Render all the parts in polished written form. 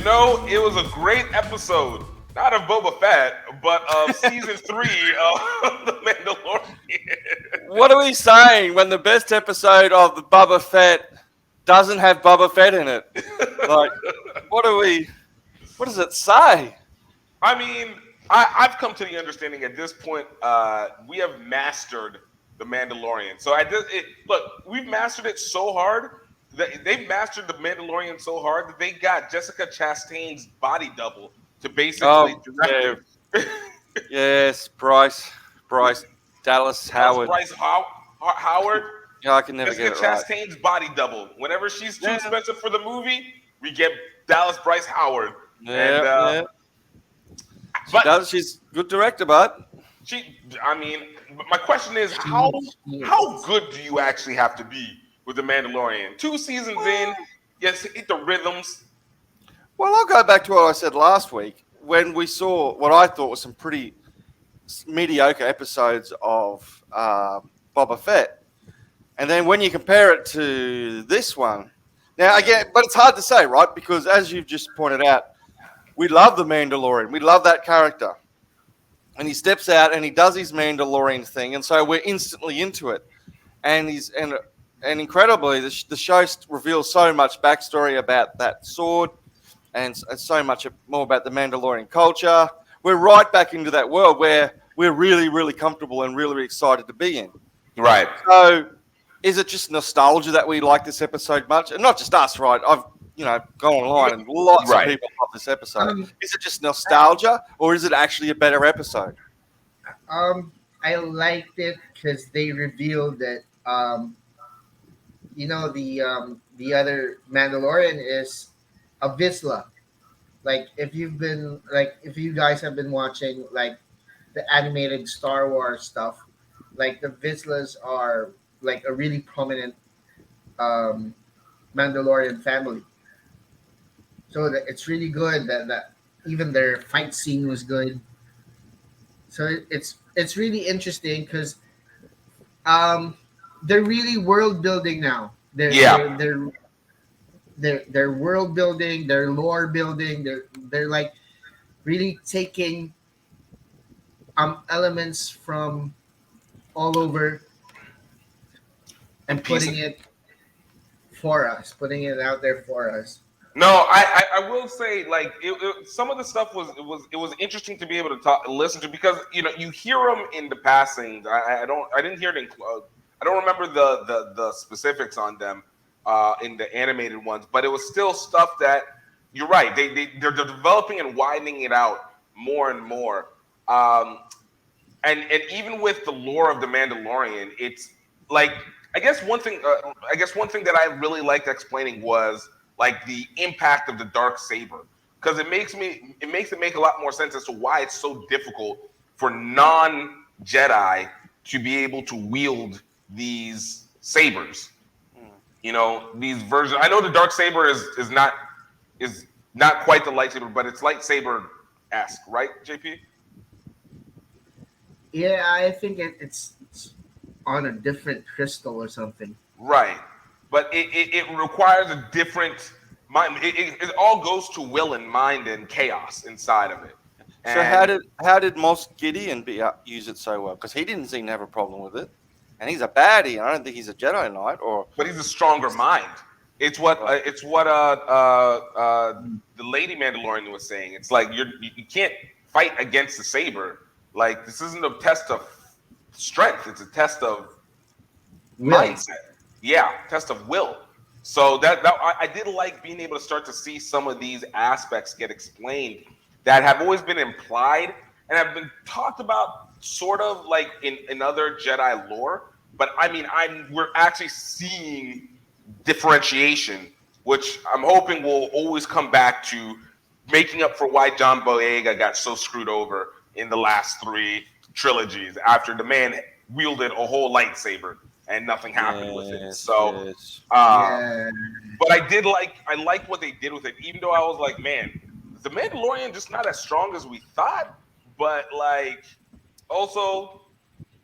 It was a great episode. Not of Boba Fett, but of season 3 of The Mandalorian. What are we saying when the best episode of the Boba Fett doesn't have Boba Fett in it? Like, what does it say? I mean, I've come to the understanding at this point, we have mastered The Mandalorian. So look, we've mastered it so hard. They've mastered The Mandalorian so hard that they got Jessica Chastain's body double to basically direct it. Yes, Bryce Dallas Howard. Bryce Howard. Yeah, I can never Jessica get it right. Chastain's body double. Whenever she's too expensive for the movie, we get Dallas Bryce Howard. Yeah. She's a good director, but my question is, how good do you actually have to be with The Mandalorian? 2 seasons in, yes, hit the rhythms. Well, I'll go back to what I said last week when we saw what I thought was some pretty mediocre episodes of Boba Fett. And then when you compare it to this one, now again, but it's hard to say, right? Because as you've just pointed out, we love the Mandalorian. We love that character. And he steps out and he does his Mandalorian thing. And so we're instantly into it. And incredibly, the show reveals so much backstory about that sword and so much more about the Mandalorian culture. We're right back into that world where we're really, really comfortable and really excited to be in. Right. So is it just nostalgia that we like this episode much? And not just us, right? I've gone online and lots of people love this episode. Is it just nostalgia or is it actually a better episode? I liked it because they revealed that the other Mandalorian is a Vizsla. Like if you guys have been watching like the animated Star Wars stuff, like the Vizslas are like a really prominent Mandalorian family. So it's really good that even their fight scene was good. So it's really interesting because they're really world building now. They're world building, they're lore building. They're like really taking elements from all over and putting it out there for us. No, I will say like some of the stuff was interesting to be able to listen to because you hear them in the passing. I didn't hear it I don't remember the specifics on them in the animated ones, but it was still stuff that you're right. They're developing and widening it out more and more. And even with the lore of the Mandalorian, it's like I guess one thing that I really liked explaining was like the impact of the dark saber, because it makes it make a lot more sense as to why it's so difficult for non-Jedi to be able to wield these sabers. These versions. I know the dark saber is not quite the lightsaber, but it's lightsaber-esque, right, JP? Yeah, I think it's on a different crystal or something. Right. But it requires a different mind. It all goes to will and mind and chaos inside of it. And so how did Moff Gideon use it so well? Because he didn't seem to have a problem with it, and he's a baddie. I don't think he's a Jedi Knight, but he's a stronger mind. It's what the Lady Mandalorian was saying. It's like you can't fight against the saber. Like this isn't a test of strength; it's a test of mindset. Yeah, test of will. So that I did like being able to start to see some of these aspects get explained that have always been implied and have been talked about sort of like in other Jedi lore. But I mean, we're actually seeing differentiation, which I'm hoping will always come back to making up for why John Boyega got so screwed over in the last 3 trilogies after the man wielded a whole lightsaber and nothing happened with it. So, but I liked what they did with it, even though I was like, man, the Mandalorian just not as strong as we thought, but like also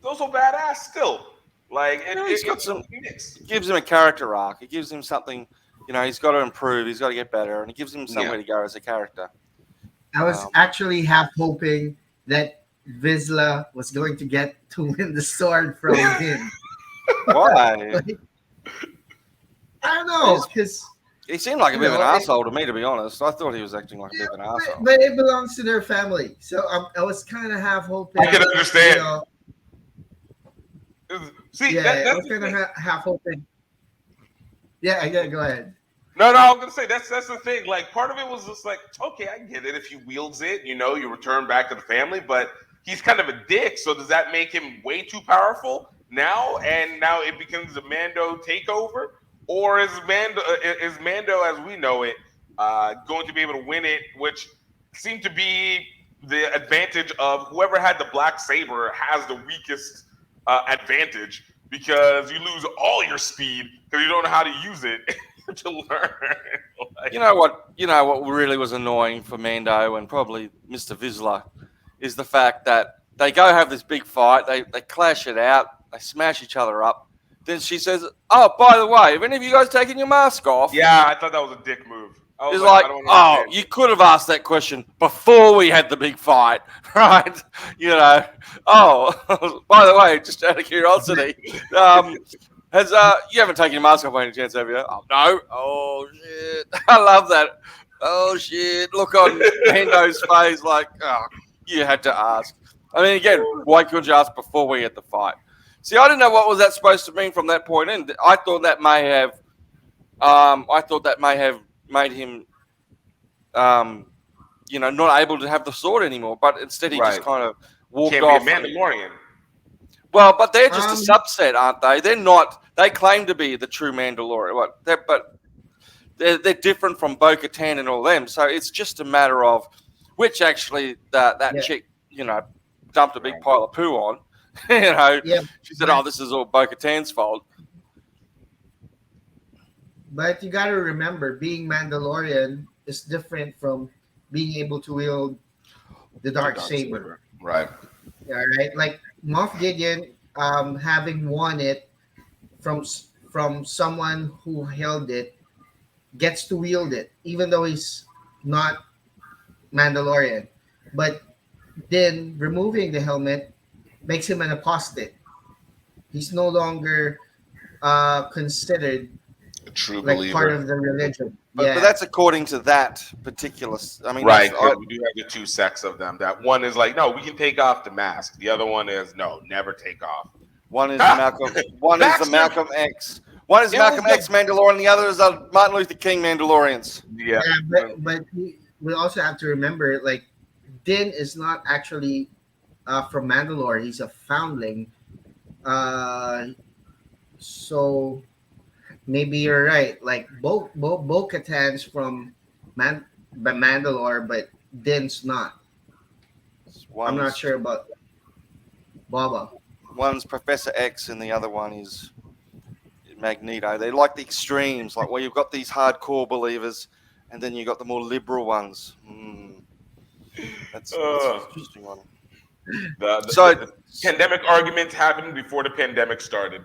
badass still. Like it gives him a character arc. It gives him something he's got to improve. He's got to get better, and it gives him somewhere to go as a character. I was actually half hoping that Vizsla was going to get to win the sword from him. Why? Like, I don't know, because He seemed like a bit of an asshole to me, to be honest. I thought he was acting like a bit of an asshole. but it belongs to their family, so I was kind of half hoping. I can understand. See, I was kind of half hoping. Yeah, go ahead. No, I'm gonna say that's the thing. Like, part of it was just like, okay, I get it. If he wields it, you return back to the family. But he's kind of a dick. So does that make him way too powerful now? And now it becomes a Mando takeover, or is Mando as we know it going to be able to win it? Which seemed to be the advantage of whoever had the black saber has the weakest advantage, because you lose all your speed because you don't know how to use it. To learn. You know what really was annoying for Mando and probably Mr. Vizsla is the fact that they go have this big fight, they clash it out, they smash each other up. Then she says, "Oh, by the way, have any of you guys taken your mask off?" Yeah, I thought that was a dick move. It's like, oh, you could have asked that question before we had the big fight, right? Oh, by the way, just out of curiosity, you haven't taken your mask off by any chance, have you? Oh, no. Oh, shit. I love that. Oh, shit. Look on Mando's face like, oh, you had to ask. I mean, again, why couldn't you ask before we had the fight? See, I didn't know what was that supposed to mean from that point in. I thought that may have made him, not able to have the sword anymore. But instead, he just kind of walked off. Can't be a Mandalorian. Well, but they're just a subset, aren't they? They're not. They claim to be the true Mandalorian, but they're different from Bo-Katan and all them. So it's just a matter of which actually that chick, dumped a big pile of poo on. She said, "Oh, this is all Bo-Katan's fault." But you got to remember, being Mandalorian is different from being able to wield the dark saber. Right. All right, like Moff Gideon, having won it from someone who held it, gets to wield it, even though he's not Mandalorian. But then removing the helmet makes him an apostate. He's no longer considered a true like believer, part of the religion. But that's according to that particular. I mean, right? We do have the two sects of them. That one is like, no, we can take off the mask. The other one is no, never take off. One is Malcolm. One is the Malcolm X. One is Malcolm X Mandalorian. The other is a Martin Luther King Mandalorians. Yeah, but we also have to remember, like, Din is not actually from Mandalore. He's a foundling. So maybe you're right. Like Bo-Katan's from Mandalore, but Din's not. I'm not sure about Boba. One's Professor X and the other one is Magneto. They like the extremes, like where you've got these hardcore believers and then you've got the more liberal ones. That's an interesting one. The pandemic arguments happened before the pandemic started.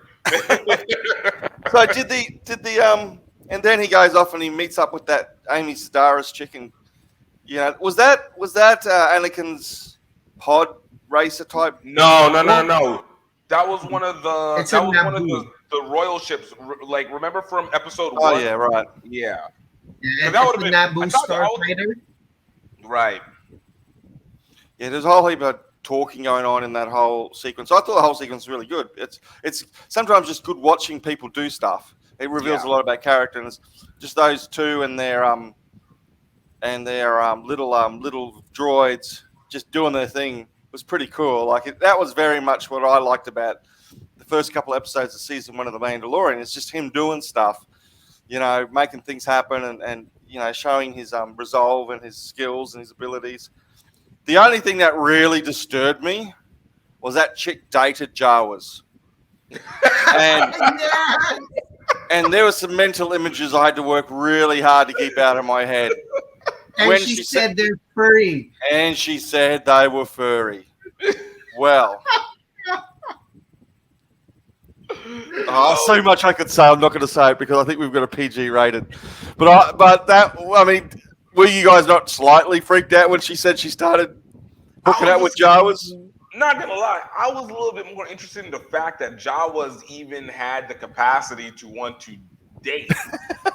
So did the and then he goes off and he meets up with that Amy Sedaris chicken. Was that Anakin's pod racer type? No. That was one of the. It's that was Naboo. one of the royal ships. Like, remember from episode 1? Oh yeah, right. Yeah. Yeah, that would have been Naboo Starfighter. Right. Yeah, there's a whole heap of talking going on in that whole sequence. I thought the whole sequence was really good. It's sometimes just good watching people do stuff. It reveals a lot about character, and it's just those two and their little droids just doing their thing was pretty cool. Like that was very much what I liked about the first couple episodes of season 1 of The Mandalorian. It's just him doing stuff, making things happen and showing his resolve and his skills and his abilities. The only thing that really disturbed me was that chick dated Jawas. And there were some mental images I had to work really hard to keep out of my head. And when she said they're furry. And she said they were furry. Well. Oh, so much I could say. I'm not going to say it because I think we've got a PG rated. I mean, were you guys not slightly freaked out when she said she started hooking out with Jawas? Not gonna lie, I was a little bit more interested in the fact that Jawas even had the capacity to want to date,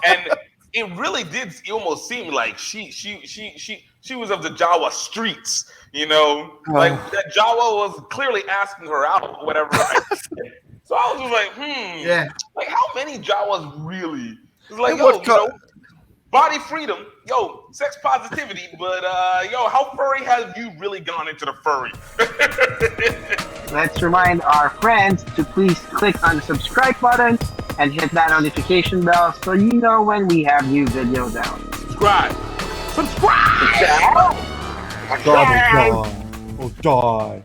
and it really did. It almost seemed like she was of the Jawa streets, you know, like that Jawa was clearly asking her out or whatever. So I was just like, Yeah. like how many Jawas really? It's like, yo, you know, body freedom, yo, sex positivity, but yo, how furry have you really gone into the furry? Let's remind our friends to please click on the subscribe button and hit that notification bell so you know when we have new videos out. Subscribe. Die. Oh, die.